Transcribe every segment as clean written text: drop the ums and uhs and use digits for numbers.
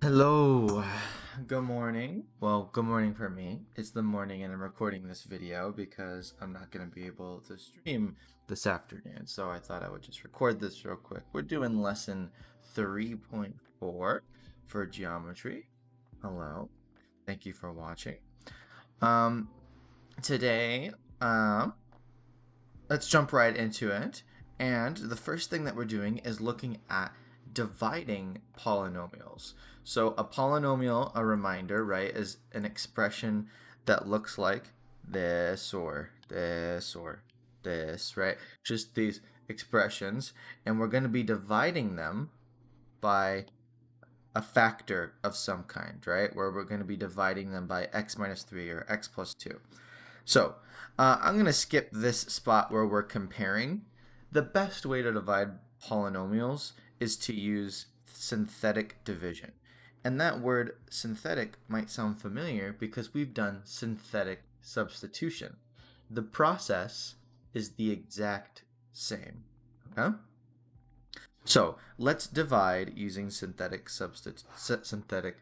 Hello, good morning. Well, good morning for me. It's the morning and I'm recording this video because I'm not going to be able to stream this afternoon. So I thought I would just record this real quick. We're doing lesson 3.4 for geometry. Hello. Thank you for watching. Today, let's jump right into it. And the first thing that we're doing is looking at dividing polynomials. So a polynomial, a reminder, right, is an expression that looks like this or this or this, right? Just these expressions. And we're going to be dividing them by a factor of some kind, right? Where we're going to be dividing them by x minus 3 or x plus 2. So I'm going to skip this spot where we're comparing. The best way to divide polynomials is to use synthetic division. And that word synthetic might sound familiar because we've done synthetic substitution. The process is the exact same. Okay? So let's divide using synthetic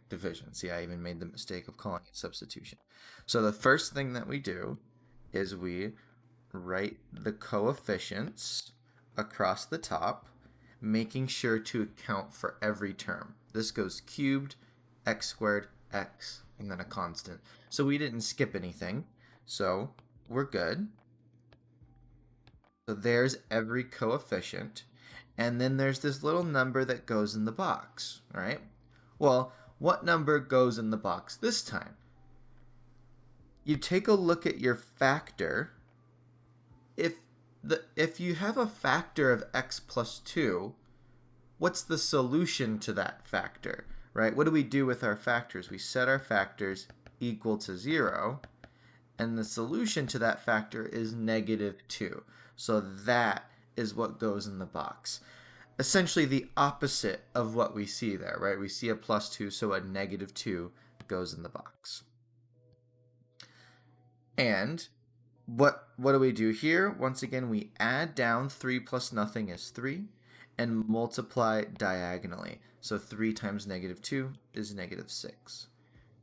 division. See, I even made the mistake of calling it substitution. So the first thing that we do is we write the coefficients across the top, making sure to account for every term. This goes cubed, x squared, x, and then a constant. So we didn't skip anything, so we're good. So there's every coefficient. And then there's this little number that goes in the box, right? Well, what number goes in the box this time? You take a look at your factor. If you have a factor of x plus 2, what's the solution to that factor, right? What do we do with our factors? We set our factors equal to 0, and the solution to that factor is -2. So that is what goes in the box. Essentially the opposite of what we see there, right? We see a plus 2, so a -2 goes in the box. And what do we do here? Once again, we add down 3 plus nothing is 3 and multiply diagonally. So 3 times -2 is -6.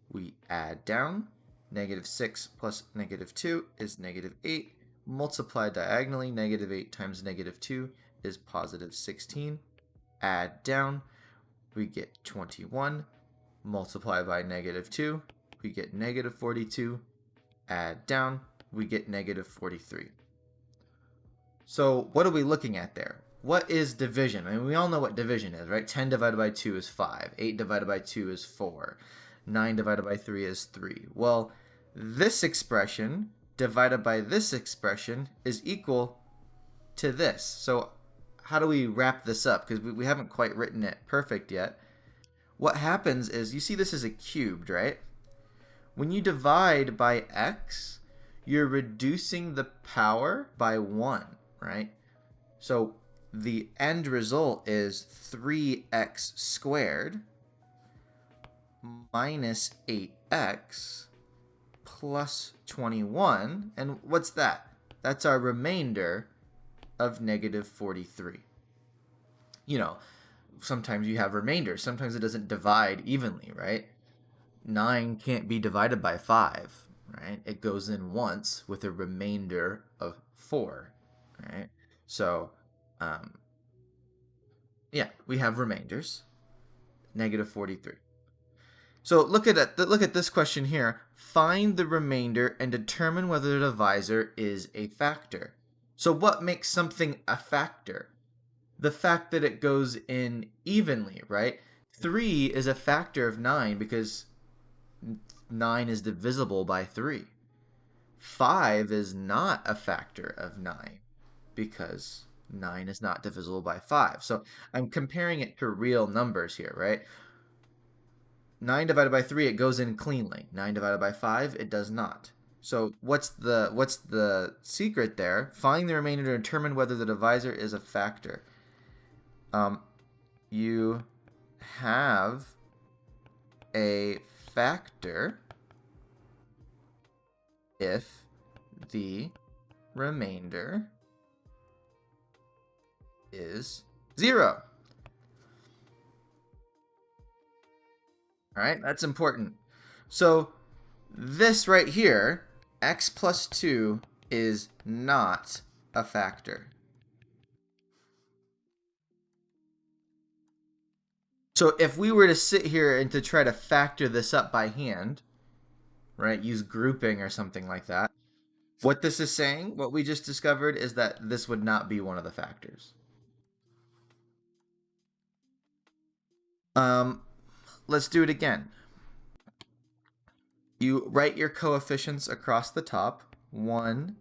We add down, -6 plus -2 is -8. Multiply diagonally, -8 times -2 is +16. Add down, we get 21. Multiply by -2, we get -42. Add down, we get -43. So what are we looking at there? What is division? I mean, we all know what division is, right? 10 divided by 2 is 5. 8 divided by 2 is 4. 9 divided by 3 is 3. Well, this expression divided by this expression is equal to this. So how do we wrap this up? Because we haven't quite written it perfect yet. What happens is, you see this is a cubed, right? When you divide by x, you're reducing the power by 1, right? So the end result is 3x squared minus 8x plus 21. And what's that? That's our remainder of -43. You know, sometimes you have remainders. Sometimes it doesn't divide evenly, right? 9 can't be divided by 5, right? It goes in once with a remainder of 4, right? So, yeah, we have remainders, -43. So look at this question here. Find the remainder and determine whether the divisor is a factor. So what makes something a factor? The fact that it goes in evenly, right? 3 is a factor of 9 because 9 is divisible by 3. 5 is not a factor of 9 because 9 is not divisible by 5. So I'm comparing it to real numbers here, right? 9 divided by 3, it goes in cleanly. 9 divided by 5, it does not. So what's the secret there? Find the remainder to determine whether the divisor is a factor. You have a factor if the remainder is 0. All right, that's important. So this right here, x plus 2, is not a factor. So if we were to sit here and to try to factor this up by hand, right, use grouping or something like that, what this is saying, what we just discovered, is that this would not be one of the factors. Let's do it again. You write your coefficients across the top, 1,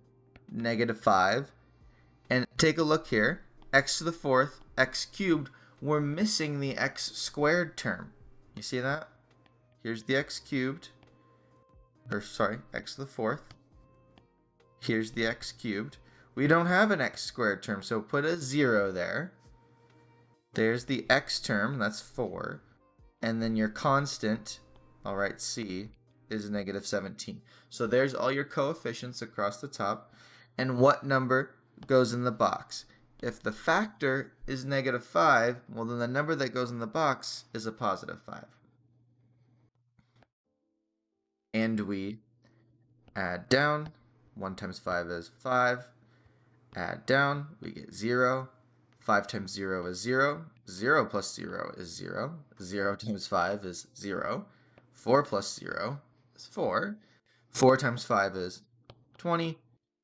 -5, and take a look here, x to the fourth, x cubed, we're missing the x squared term. You see that? Here's the x cubed, or sorry, x to the fourth. Here's the x cubed. We don't have an x squared term, so put a 0 there. There's the x term, that's 4. And then your constant, I'll write c, is -17. So there's all your coefficients across the top. And what number goes in the box? If the factor is -5, well, then the number that goes in the box is a +5. And we add down. 1 times 5 is 5. Add down, we get 0. 5 times 0 is 0. 0 plus 0 is 0. 0 times 5 is 0. 4 plus 0 is 4. 4 times 5 is 20.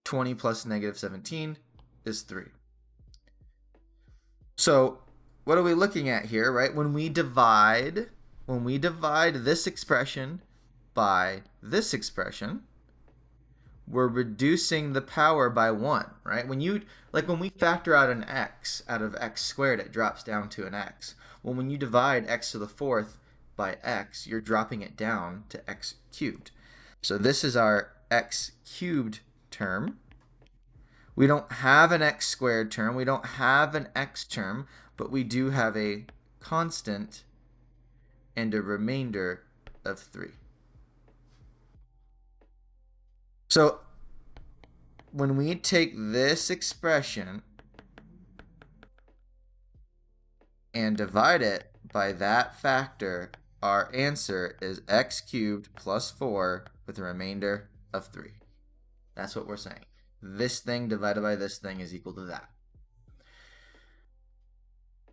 20 plus -17 is 3. So what are we looking at here, right? When we divide this expression by this expression, we're reducing the power by 1, right? When we factor out an x out of x squared, it drops down to an x. Well, when you divide x to the fourth by x, you're dropping it down to x cubed. So this is our x cubed term. We don't have an x squared term. We don't have an x term, but we do have a constant and a remainder of 3. So when we take this expression and divide it by that factor, our answer is x cubed plus 4 with a remainder of 3. That's what we're saying. This thing divided by this thing is equal to that.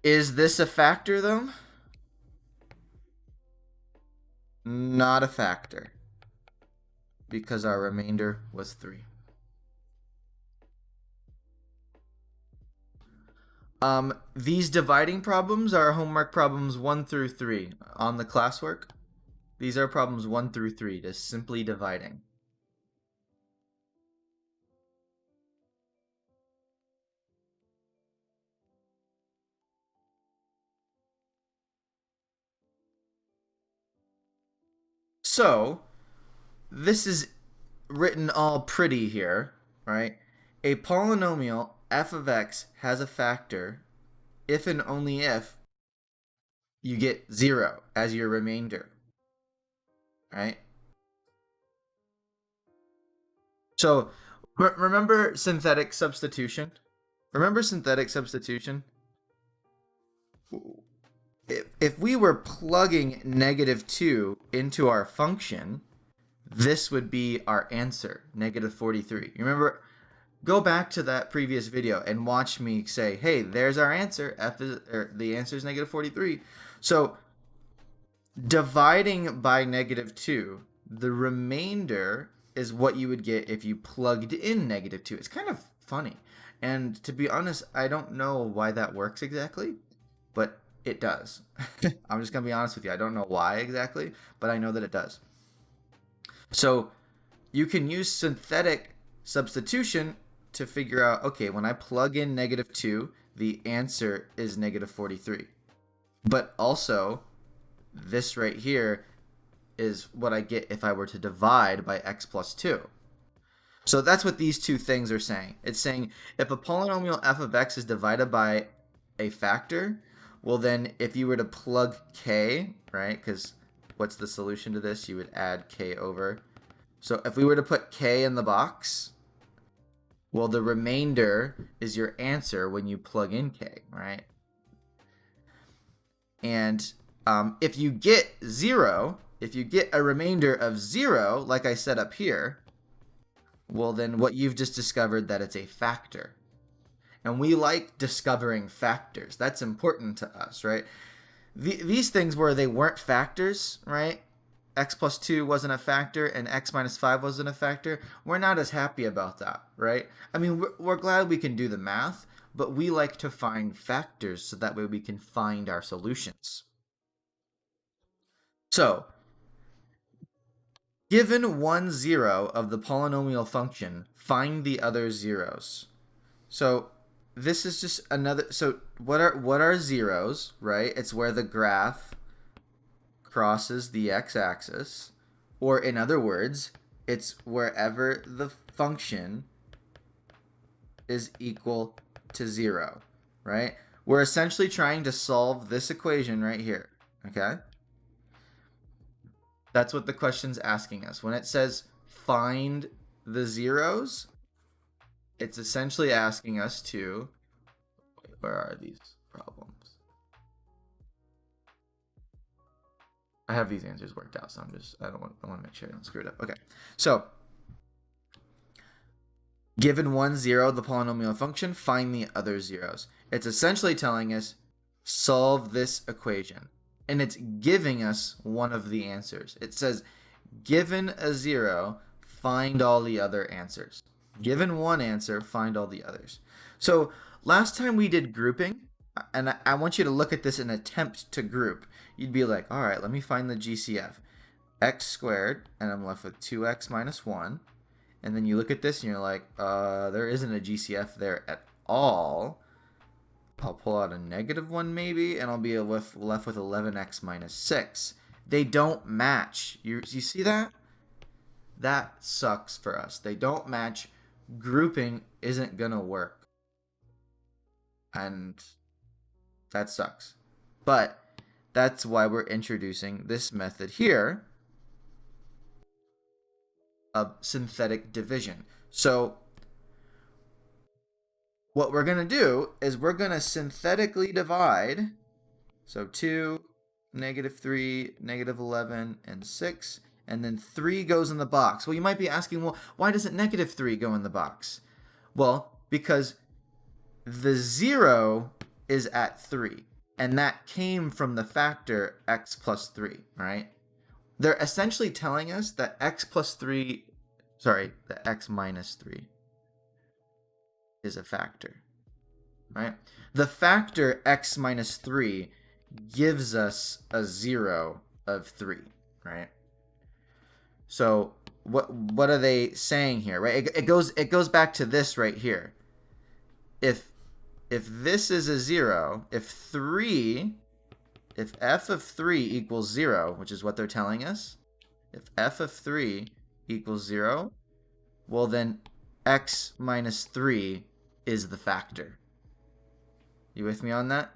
Is this a factor, though? Not a factor, because our remainder was 3. These dividing problems are homework problems 1 through 3 on the classwork. These are problems 1 through 3, just simply dividing. So this is written all pretty here, right? A polynomial f of x has a factor if and only if you get 0 as your remainder, right? So remember synthetic substitution? Remember synthetic substitution? If we were plugging -2 into our function, this would be our answer, -43. You remember? Go back to that previous video and watch me say, hey, there's our answer. The answer is -43. So dividing by -2, the remainder is what you would get if you plugged in -2. It's kind of funny. And to be honest, I don't know why that works exactly, but it does. I'm just going to be honest with you. I don't know why exactly, but I know that it does. So you can use synthetic substitution to figure out, okay, when I plug in -2, the answer is -43. But also, this right here is what I get if I were to divide by x plus 2. So that's what these two things are saying. It's saying if a polynomial f of x is divided by a factor, well then if you were to plug k, right, because what's the solution to this? You would add k over. So if we were to put k in the box, well, the remainder is your answer when you plug in k, right? And If you get 0, if you get a remainder of 0, like I said up here, well then what you've just discovered that it's a factor. And we like discovering factors. That's important to us, right? These things where they weren't factors, right? X plus 2 wasn't a factor and x minus 5 wasn't a factor. We're not as happy about that, right? I mean, we're glad we can do the math, but we like to find factors so that way we can find our solutions. So, given one zero of the polynomial function, find the other zeros. So this is just another. So what are zeros, right? It's where the graph crosses the x-axis, or in other words, it's wherever the function is equal to 0, right? We're essentially trying to solve this equation right here, okay? That's what the question's asking us. When it says find the zeros, it's essentially asking us to, where are these problems? I have these answers worked out, so I want to make sure I don't screw it up. Okay, so given 1, 0, the polynomial function, find the other zeros. It's essentially telling us solve this equation, and it's giving us one of the answers. It says given a 0, find all the other answers. Given one answer, find all the others. So last time we did grouping, and I want you to look at this and attempt to group. You'd be like, all right, let me find the GCF. X squared, and I'm left with 2x minus 1. And then you look at this and you're like, there isn't a GCF there at all. I'll pull out a -1 maybe, and I'll be left with 11x minus 6. They don't match. You see that? That sucks for us. They don't match. Grouping isn't gonna work, and that sucks. But that's why we're introducing this method here of synthetic division. So what we're gonna do is we're gonna synthetically divide. So 2, -3, -11, and 6. And then 3 goes in the box. Well, you might be asking, well, why doesn't -3 go in the box? Well, because the 0 is at 3. And that came from the factor x plus 3, right? They're essentially telling us that x minus 3 is a factor, right? The factor x minus 3 gives us a 0 of 3, right? So what are they saying here, right? It goes back to this right here. If this is a 0, if f of 3 equals 0, which is what they're telling us, if f of 3 equals 0, well then x minus 3 is the factor. You with me on that?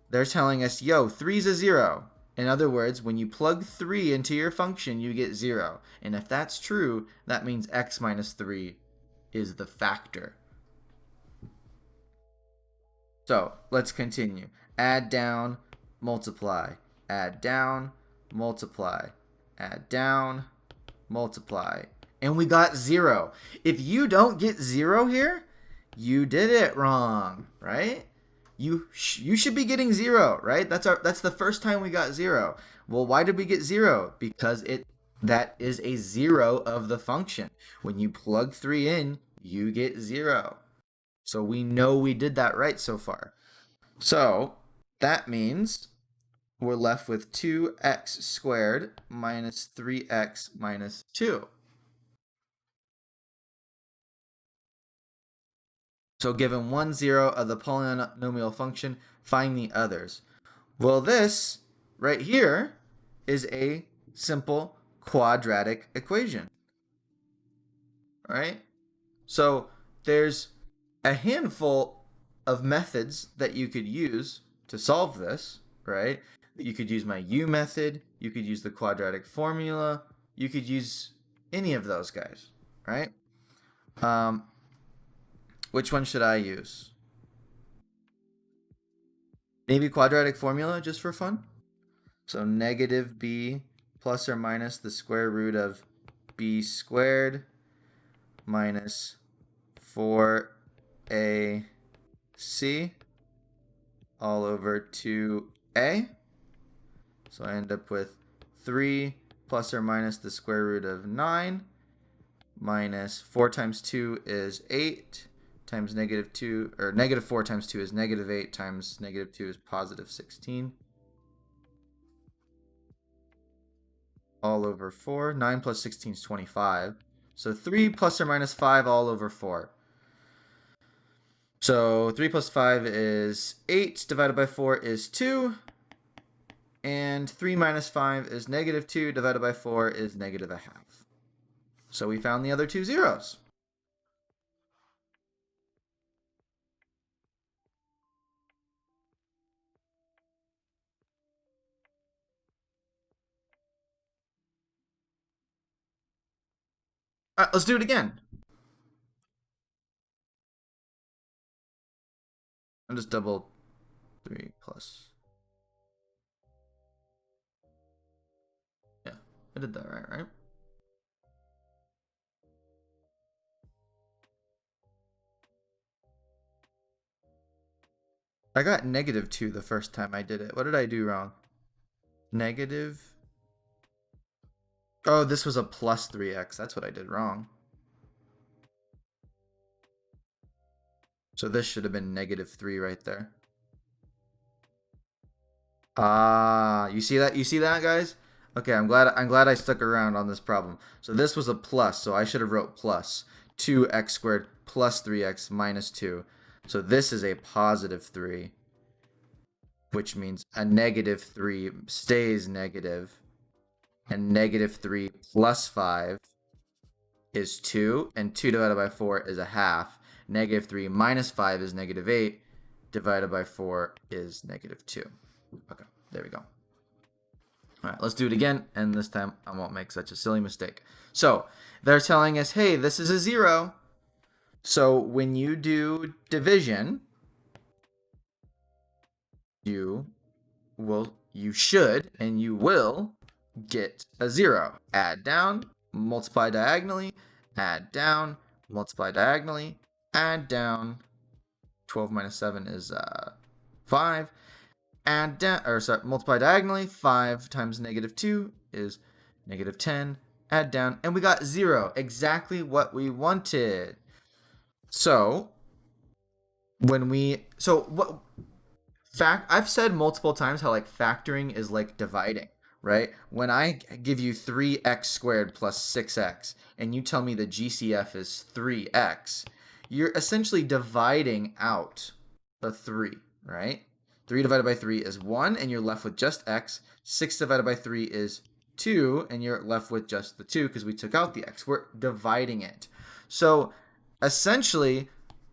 They're telling us, yo, 3 is a 0. In other words, when you plug 3 into your function, you get 0. And if that's true, that means x minus 3 is the factor. So let's continue. Add down, multiply. Add down, multiply. Add down, multiply. And we got 0. If you don't get 0 here, you did it wrong, right? You should be getting 0, right? That's the first time we got 0. Well, why did we get 0? Because that is a 0 of the function. When you plug 3 in, you get 0. So we know we did that right so far. So that means we're left with 2x squared minus 3x minus 2. So given 1, 0 of the polynomial function, find the others. Well, this right here is a simple quadratic equation, right? So there's a handful of methods that you could use to solve this, right? You could use my U method, you could use the quadratic formula, you could use any of those guys, right? Which one should I use? Maybe quadratic formula just for fun. So negative b plus or minus the square root of b squared minus 4ac all over 2a. So I end up with 3 plus or minus the square root of 9 minus 4 times 2 is 8 times negative 2, or negative 4 times 2 is negative 8 times negative 2 is positive 16. All over 4. 9 plus 16 is 25. So 3 plus or minus 5 all over 4. So 3 plus 5 is 8, divided by 4 is 2. And 3 minus 5 is negative 2, divided by 4 is negative a half. So we found the other two zeros. All right, let's do it again. I'll just double 3 plus. Yeah, I did that right? I got negative 2 the first time I did it. What did I do wrong? Negative. Oh, this was a plus 3x. That's what I did wrong. So this should have been negative 3 right there. Ah, you see that? You see that, guys? Okay, I'm glad I stuck around on this problem. So this was a plus, so I should have wrote plus 2x squared plus 3x minus 2. So this is a positive 3, which means a negative 3 stays negative, and negative 3 plus 5 is 2, and 2 divided by 4 is a half. Negative 3 minus 5 is negative 8, divided by 4 is negative 2. Okay, there we go. All right, let's do it again, and this time I won't make such a silly mistake. So they're telling us, hey, this is a 0. So when you do division, you should and you will get a 0. Add down, multiply diagonally, add down, multiply diagonally, add down. 12 minus 7 is 5. Add down, or sorry, multiply diagonally. 5 times negative 2 is negative 10. Add down, and we got 0. Exactly what we wanted. So I've said multiple times how like factoring is like dividing, right? When I give you 3x squared plus 6x and you tell me the GCF is 3x, you're essentially dividing out the 3, right? 3 divided by 3 is 1, and you're left with just x. 6 divided by 3 is 2, and you're left with just the 2 because we took out the x. We're dividing it. So essentially,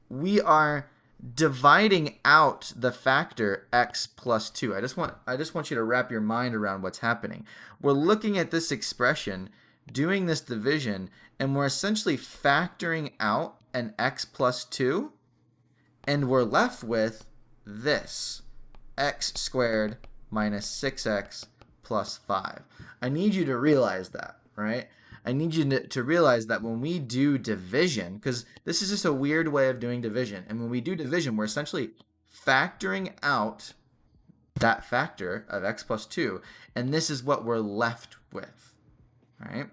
we are dividing out the factor x plus 2. I just want you to wrap your mind around what's happening. We're looking at this expression, doing this division, and we're essentially factoring out an x plus 2, and we're left with this, x squared minus 6x plus 5. I need you to realize that, right? I need you to realize that when we do division, because this is just a weird way of doing division, and when we do division, we're essentially factoring out that factor of x plus 2, and this is what we're left with, right?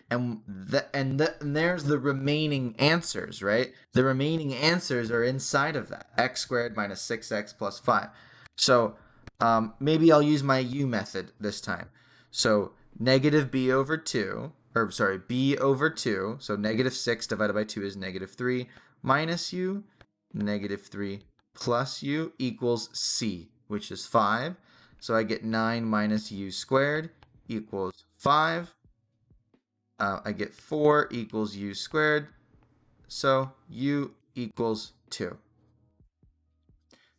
And there's the remaining answers, right? The remaining answers are inside of that, x squared minus 6x plus 5. So maybe I'll use my u method this time. So negative b over 2, or sorry, b over 2, so negative 6 divided by 2 is negative 3, minus u, negative 3 plus u equals c, which is 5. So I get 9 minus u squared equals 5. I get 4 equals u squared, so u equals 2.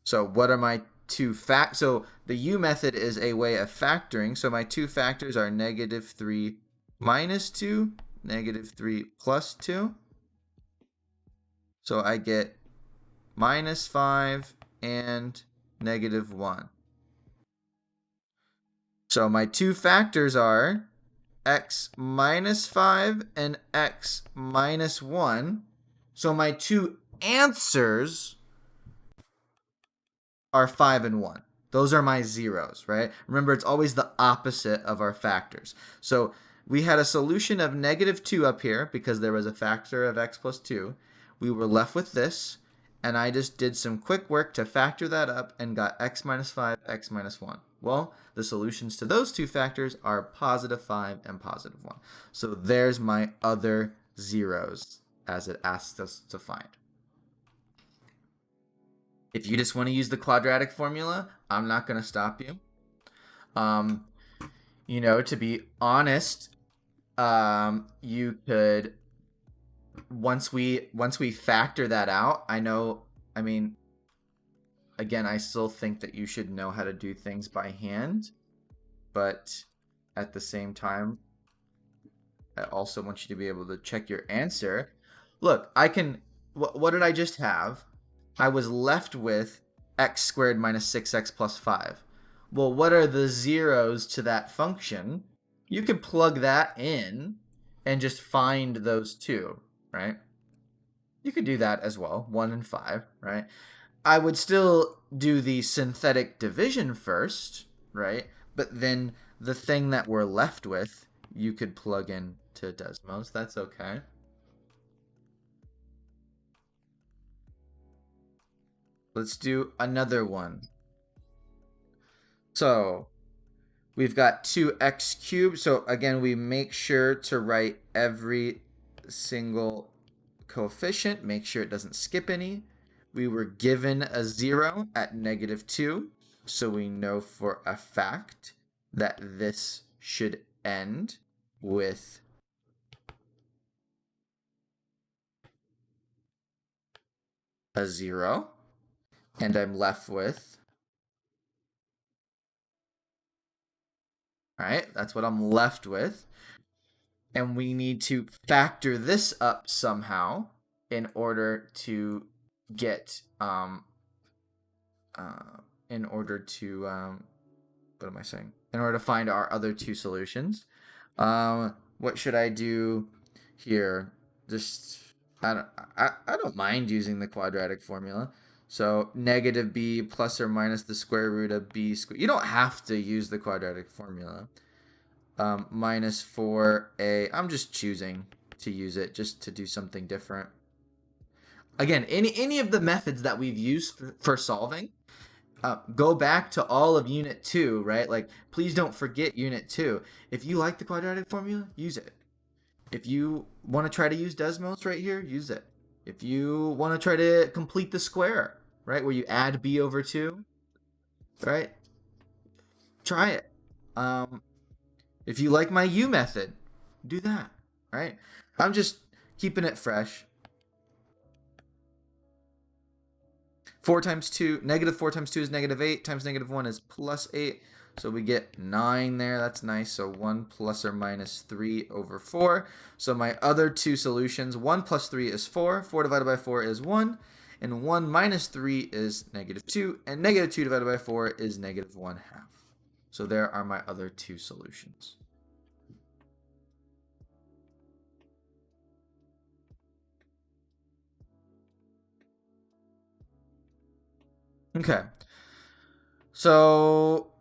So what are my two so the u method is a way of factoring, so my two factors are negative 3 minus 2, negative 3 plus 2. So I get minus 5 and negative 1. So my two factors are x minus 5 and x minus 1. So my two answers are 5 and 1. Those are my zeros, right? Remember, it's always the opposite of our factors. So we had a solution of negative 2 up here because there was a factor of x plus 2. We were left with this, and I just did some quick work to factor that up and got x minus 5, x minus 1. Well, the solutions to those two factors are positive 5 and positive 1. So there's my other zeros as it asks us to find. If you just want to use the quadratic formula, I'm not going to stop you. You know, to be honest, you could, once we factor that out, I mean, again, I still think that you should know how to do things by hand, but at the same time, I also want you to be able to check your answer. Look, I can, what did I just have? I was left with x squared minus 6x plus 5. Well, what are the zeros to that function? You could plug that in and just find those two, right? You could do that as well, 1 and 5, right? I would still do the synthetic division first, right? But then the thing that we're left with, you could plug in to Desmos. That's okay. Let's do another one. So we've got 2x cubed. So again, we make sure to write every single coefficient. Make sure it doesn't skip any. We were given a 0 at negative 2. So we know for a fact that this should end with a 0. And I'm left with, all right, that's what I'm left with. And we need to factor this up somehow in order to get, what am I saying? In order to find our other two solutions. What should I do here? Just, I don't mind using the quadratic formula. So negative b plus or minus the square root of b squared. You don't have to use the quadratic formula. Minus 4a. I'm just choosing to use it just to do something different. Again, any of the methods that we've used for solving, go back to all of Unit 2, right? Like, please don't forget Unit 2. If you like the quadratic formula, use it. If you want to try to use Desmos right here, use it. If you want to try to complete the square, right, where you add b over 2, right, try it. If you like my U method, do that, right? I'm just keeping it fresh. 4 times 2, negative 4 times 2 is negative 8, times negative 1 is plus 8. So we get 9 there. That's nice. So 1 plus or minus 3 over 4. So my other two solutions, 1 plus 3 is 4. 4 divided by 4 is 1. And 1 minus 3 is negative 2. And negative 2 divided by 4 is negative 1/2. So there are my other two solutions. Okay. So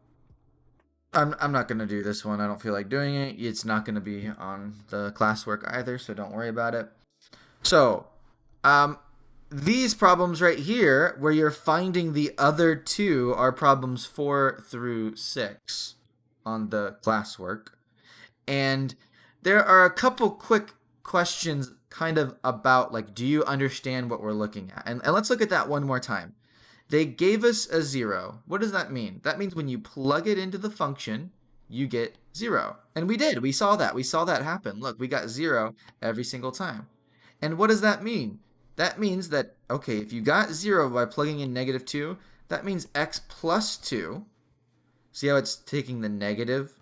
I'm not going to do this one. I don't feel like doing it. It's not going to be on the classwork either, so don't worry about it. So these problems right here, where you're finding the other two, are problems 4 through 6 on the classwork. And there are a couple quick questions kind of about, like, do you understand what we're looking at? And let's look at that one more time. They gave us a 0. What does that mean? That means when you plug it into the function, you get 0. And we did. We saw that. We saw that happen. Look, we got 0 every single time. And what does that mean? That means that, okay, if you got 0 by plugging in negative 2, that means x plus 2. See how it's taking the negative?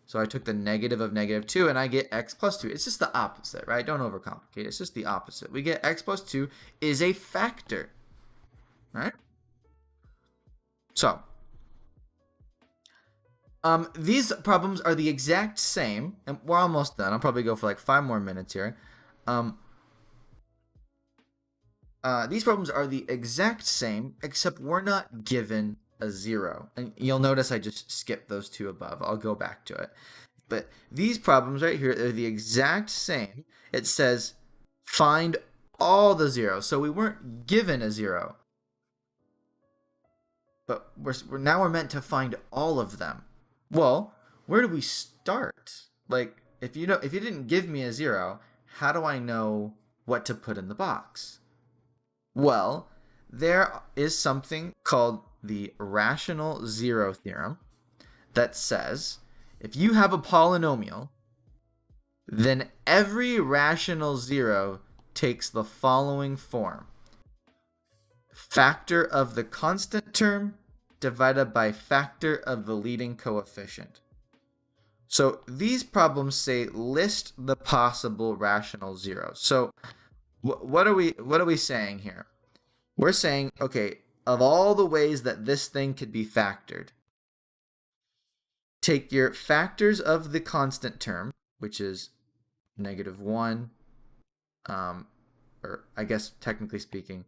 So I took the negative of negative 2, and I get x plus 2. It's just the opposite, right? Don't overcomplicate it. It's just the opposite. We get x plus 2 is a factor, right? So, these problems are the exact same, and we're almost done. I'll probably go for like 5 more minutes here. These problems are the exact same, except we're not given a 0. And you'll notice I just skipped those two above. I'll go back to it. But these problems right here are the exact same. It says find all the zeros. So we weren't given a 0. But now we're meant to find all of them. Well, where do we start? Like, if you didn't give me a 0, how do I know what to put in the box? Well, there is something called the rational zero theorem that says if you have a polynomial, then every rational zero takes the following form: factor of the constant term divided by factor of the leading coefficient. So these problems say list the possible rational zeros. So what are we saying here? We're saying, okay, of all the ways that this thing could be factored, take your factors of the constant term, which is -1, or I guess technically speaking,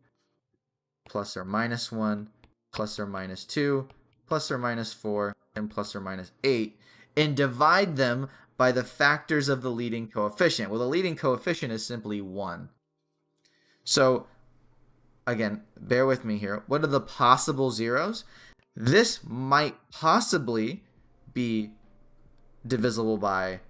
plus or minus 1, plus or minus 2, plus or minus 4, and plus or minus 8, and divide them by the factors of the leading coefficient. Well, the leading coefficient is simply 1. So, again, bear with me here. What are the possible zeros? This might possibly be divisible by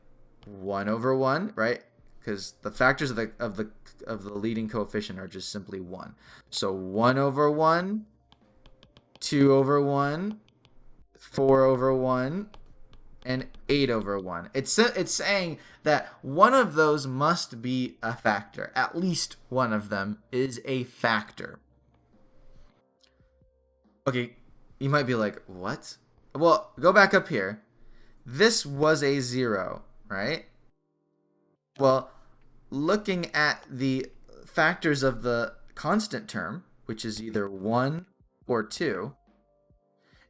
1/1, right? Because the factors of the leading coefficient are just simply 1. So 1/1, 2/1, 4/1, and 8/1. It's saying that one of those must be a factor. At least one of them is a factor. Okay, you might be like, what? Well, go back up here. This was a 0, right? Well, looking at the factors of the constant term, which is either 1 or 2,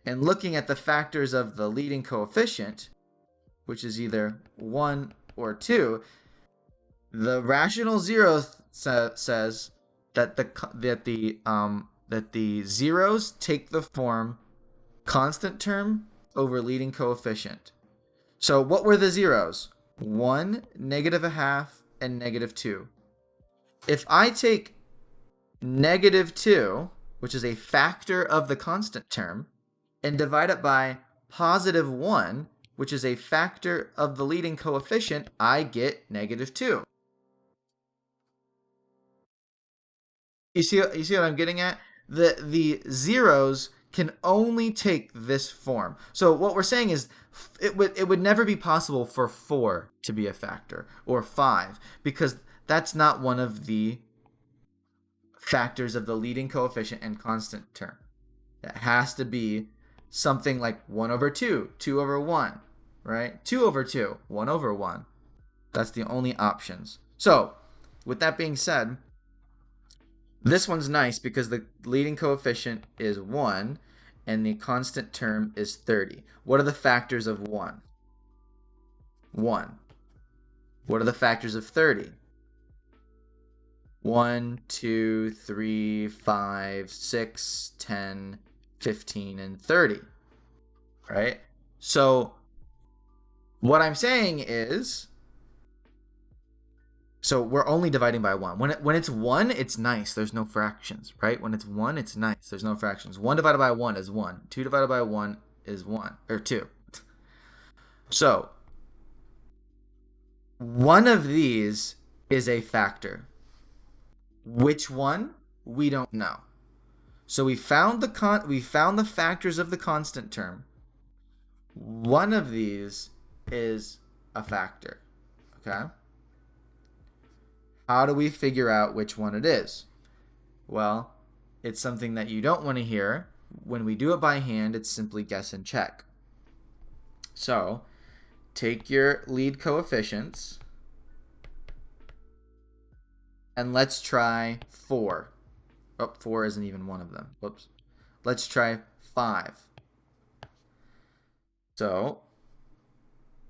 and looking at the factors of the leading coefficient, which is either 1 or 2, the rational zero says that the zeros take the form constant term over leading coefficient. So what were the zeros? 1, -1/2, and -2. If I take -2, which is a factor of the constant term, and divide it by +1, which is a factor of the leading coefficient, I get -2. You see what I'm getting at? The zeros can only take this form. So what we're saying is it would never be possible for 4 to be a factor, or 5, because that's not one of the factors of the leading coefficient and constant term. It has to be something like 1/2, 2/1, right? 2/2, 1/1. That's the only options. So, with that being said, this one's nice because the leading coefficient is 1 and the constant term is 30. What are the factors of 1? 1. What are the factors of 30? 1, 2, 3, 5, 6, 10, 15, and 30. Right? So what I'm saying is, so we're only dividing by 1. When it's 1, it's nice. There's no fractions, right? When it's 1, it's nice. There's no fractions. 1 divided by 1 is 1. 2 divided by 1 is 1, or 2. So one of these is a factor. Which one? We don't know. So we found the factors of the constant term. One of these is a factor. Okay? How do we figure out which one it is? Well, it's something that you don't want to hear. When we do it by hand, it's simply guess and check. So, take your lead coefficients, and let's try 4. Oh, 4 isn't even one of them. Whoops. Let's try 5. So,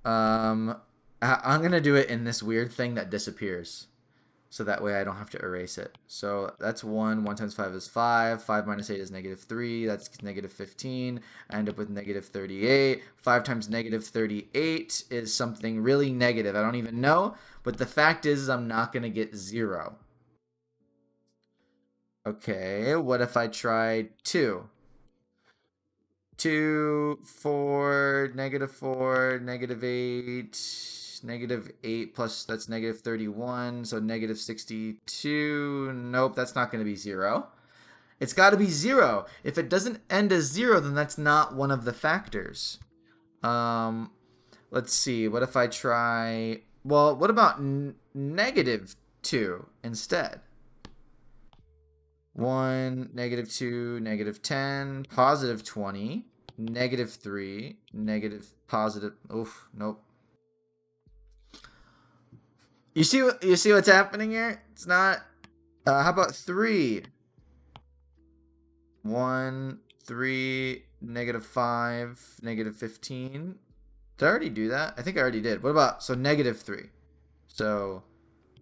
I'm going to do it in this weird thing that disappears. So that way I don't have to erase it. So that's 1. 1 times 5 is 5. 5 minus 8 is negative 3. That's negative 15. I end up with negative 38. 5 times negative 38 is something really negative. I don't even know. But the fact is I'm not going to get 0. Okay, what if I try 2? 2, 4, negative 8, negative 8 plus, that's negative 31, so negative 62. Nope, that's not going to be 0. It's got to be 0. If it doesn't end as 0, then that's not one of the factors. Let's see, what if I try, well, what about negative 2 instead? 1, negative 2, negative 10, positive 20, negative 3, negative positive. Oof, nope. You see what's happening here? It's not. How about 3? 1, 3, negative 5, negative 15. Did I already do that? I think I already did. What about, so negative 3. So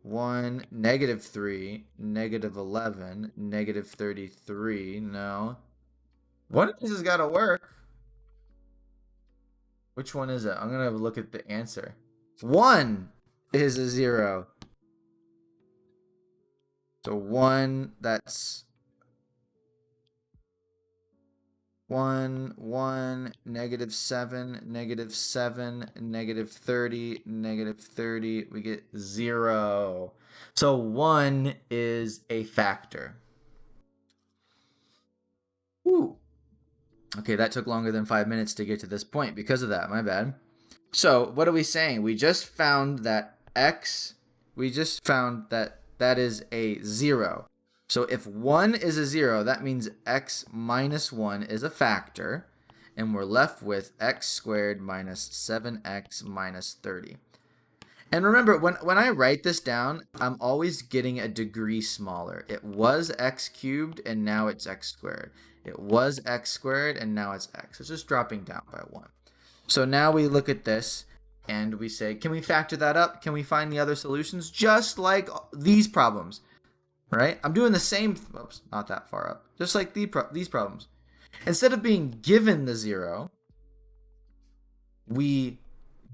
1, negative 3, negative 11, negative 33. No. One of these has got to work. Which one is it? I'm going to look at the answer. 1 is a 0. So 1, that's 1, 1, negative 7, negative 7, negative 30, negative 30. We get 0. So 1 is a factor. Ooh. Okay, that took longer than 5 minutes to get to this point because of that. My bad. So what are we saying? We just found that that is a 0. So if 1 is a 0, that means x minus 1 is a factor, and we're left with x squared minus 7x minus 30. And remember, when I write this down, I'm always getting a degree smaller. It was x cubed, and now it's x squared. It was x squared, and now it's x. It's just dropping down by 1. So now we look at this, and we say, can we factor that up? Can we find the other solutions? Just like these problems. Right? I'm doing the same, oops, not that far up. Just like these problems. Instead of being given the 0, we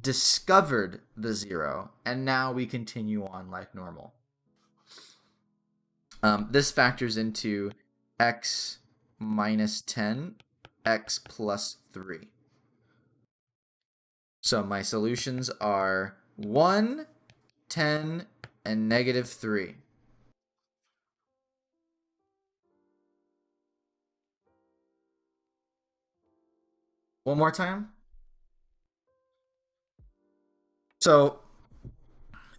discovered the 0, and now we continue on like normal. This factors into x minus 10, x plus 3. So my solutions are 1, 10, and negative 3. One more time. So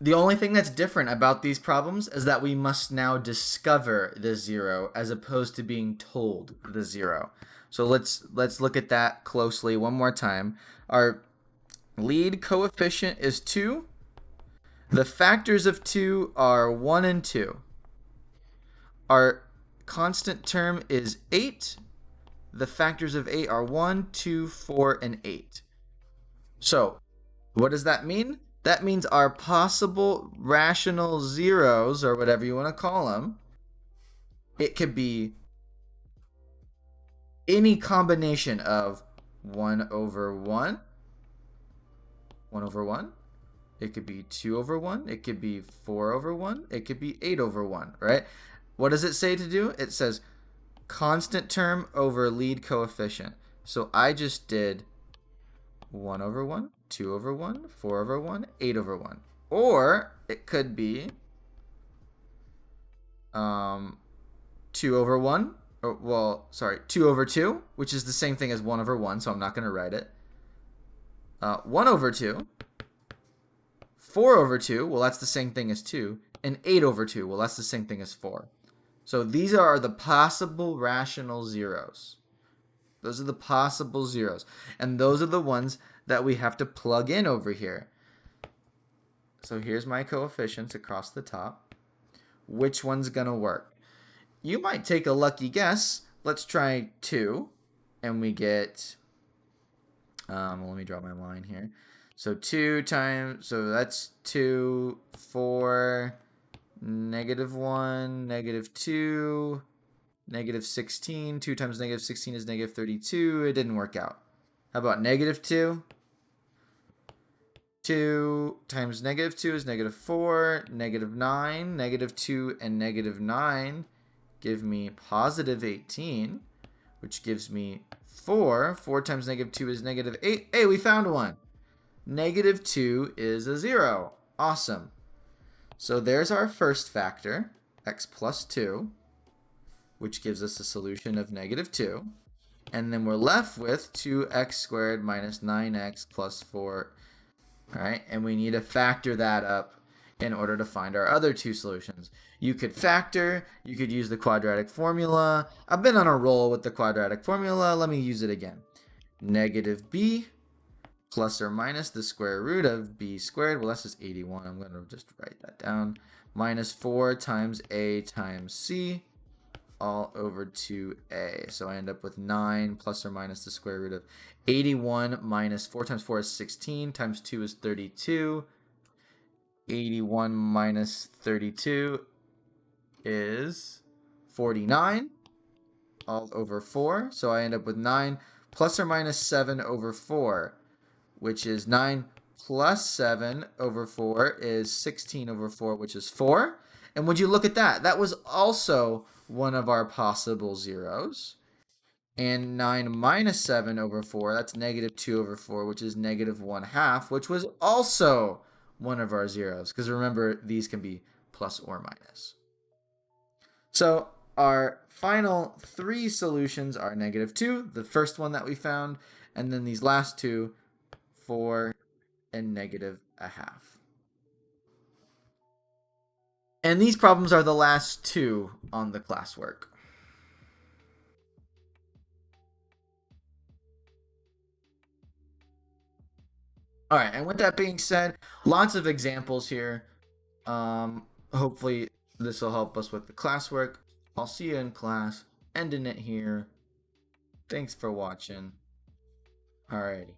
the only thing that's different about these problems is that we must now discover the 0 as opposed to being told the 0. So let's look at that closely one more time. Our lead coefficient is 2. The factors of 2 are 1 and 2. Our constant term is 8. The factors of 8 are 1, 2, 4, and 8. So, what does that mean? That means our possible rational zeros, or whatever you want to call them, it could be any combination of 1 over 1, 1 over 1. It could be 2 over 1. It could be 4 over 1. It could be 8 over 1, right? What does it say to do? It says constant term over lead coefficient. So I just did 1 over 1, 2 over 1, 4 over 1, 8 over 1. Or it could be 2 over 1. Or, well, sorry, 2 over 2, which is the same thing as 1 over 1, so I'm not going to write it. 1 over 2. 4 over 2, well, that's the same thing as 2. And 8 over 2, well, that's the same thing as 4. So these are the possible rational zeros. Those are the possible zeros. And those are the ones that we have to plug in over here. So here's my coefficients across the top. Which one's going to work? You might take a lucky guess. Let's try 2. and we get, let me draw my line here. So 2 times, so that's 2, 4, -1, -2, -16. 2 times -16 is -32. It didn't work out. How about -2? 2 times -2 is -4, -9, -2 and -9 give me +18, which gives me 4. 4 times -2 is -8. Hey, we found one. -2 is a 0. Awesome. So there's our first factor, x plus 2, which gives us a solution of -2. And then we're left with 2x squared minus 9x plus 4. All right, and we need to factor that up in order to find our other two solutions. You could factor, you could use the quadratic formula. I've been on a roll with the quadratic formula. Let me use it again. -b plus or minus the square root of b squared. Well, that's just 81. I'm going to just write that down. Minus 4 times a times c all over 2a. So I end up with 9 plus or minus the square root of 81 minus 4 times 4 is 16 times 2 is 32. 81 minus 32 is 49 all over 4. So I end up with 9 plus or minus 7 over 4, which is 9 plus 7 over 4 is 16 over 4, which is 4. And would you look at that? That was also one of our possible zeros. And 9 minus 7 over 4, that's -2 over 4, which is -1/2, which was also one of our zeros. Because remember, these can be plus or minus. So our final three solutions are -2, the first one that we found, and then these last two, 4 and -1/2. And these problems are the last two on the classwork. All right, and with that being said, lots of examples here. Hopefully this will help us with the classwork. I'll see you in class. Ending it here. Thanks for watching. Alrighty.